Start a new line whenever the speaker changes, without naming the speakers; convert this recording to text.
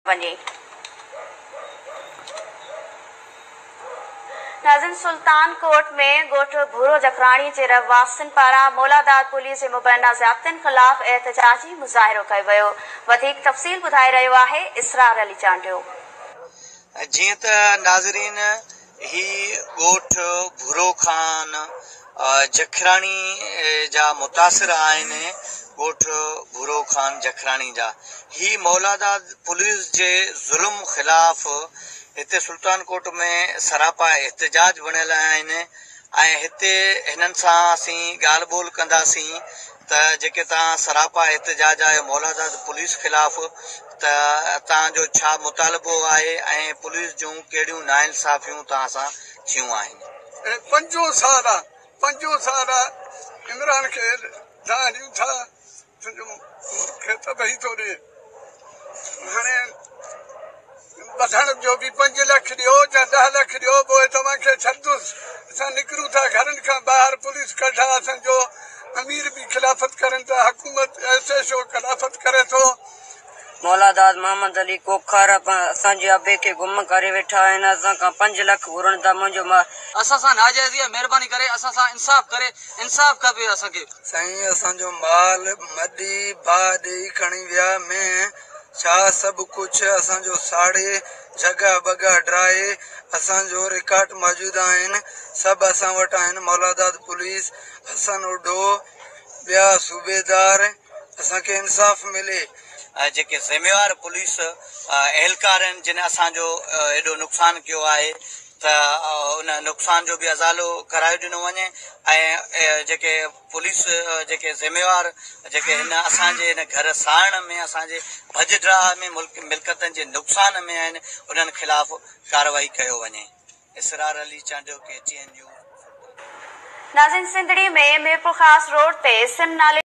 वञे। नाज़िन, सुल्तान कोट में ॻोठ भूरो जखराणी जे रहवासियुनि पारां मौलादाद पुलिस जे मुबैना ज़ाब्तनि ख़िलाफ़ एहतजाजी मुज़ाहिरो कयो वियो। वधीक तफ़सील ॿुधाए रहियो आहे इसरार अली चांडियो।
जीअं त नाज़रीन, ही ॻोठ भूरो खान जखराणी जा मुतासिर आहिनि। ॻोठ भूरो खान जखराणी जा ही मौलादाद पुलिस जे ज़ुल्म ख़िलाफ़ हिते सुल्तान कोट में सरापा एहतजाज बणियल आहिनि ऐं हिते हिननि सां असीं ॻाल्हि ॿोल कंदासीं त जेके तव्हां सरापा एहतजाज आहे मौलादाद पुलिस ख़िलाफ़, त तव्हांजो छा मुतालबो आहे ऐं पुलिस जूं कहिड़ियूं नाइंसाफ़ियूं तव्हां सां थियूं आहिनि?
5 साल इमरान खे ॾियूं था, खे त भई थो ॾे, हाणे वठण जो बि 5 लख ॾियो या 10 लख ॾियो, पोइ तव्हांखे छॾंदुसि। असां निकिरूं था घरनि खां ॿाहिरि, पुलिस कढा, असांजो अमीर बि खिलाफ़त करनि था, हुकूमत ऐसे शो खिलाफ़त करे थो।
मौलादाद मोहम्मद अली कोखर असांजे अबे खे गुम करे वेठा आहिनि। असां खां 5 लख घुरनि था। मुंहिंजो
असां सां नाजाइज़ी आहे, महिरबानी करे असां सां इंसाफ़ करे, इंसाफ़ खपे असांखे।
साईं, असांजो माल मडी भाउ ॾेई खणी विया में छा सभु कुझु असांजो साड़े, जॻह बॻह ड्राए, असांजो रिकॉर्ड मौजूदु आहिनि, सभु असां वटि आहिनि। मौलादाद पुलिस, हसन उडो, ॿिया सूबेदार, असांखे इंसाफ़ मिले।
जेके ज़िम्मेवार पुलिस एहलकार आहिनि जिन असांजो एॾो नुक़सानु कयो आहे, त उन नुक़सान जो बि अज़ालो करायो ॾिनो वञे ऐं जेके पुलिस जेके ज़िम्मेवार जेके हिन असांजे हिन घर साड़ण में, असांजे भॼ में मिल्कतनि जे नुक़सान में आहिनि, उन्हनि ख़िलाफ़ कार्रवाई कयो वञे। इसरार अली चांडियो, KTN न्यूज़।
नाज़िन, सिंधड़ी में मीरपुर ख़ास रोड ते सिम नाले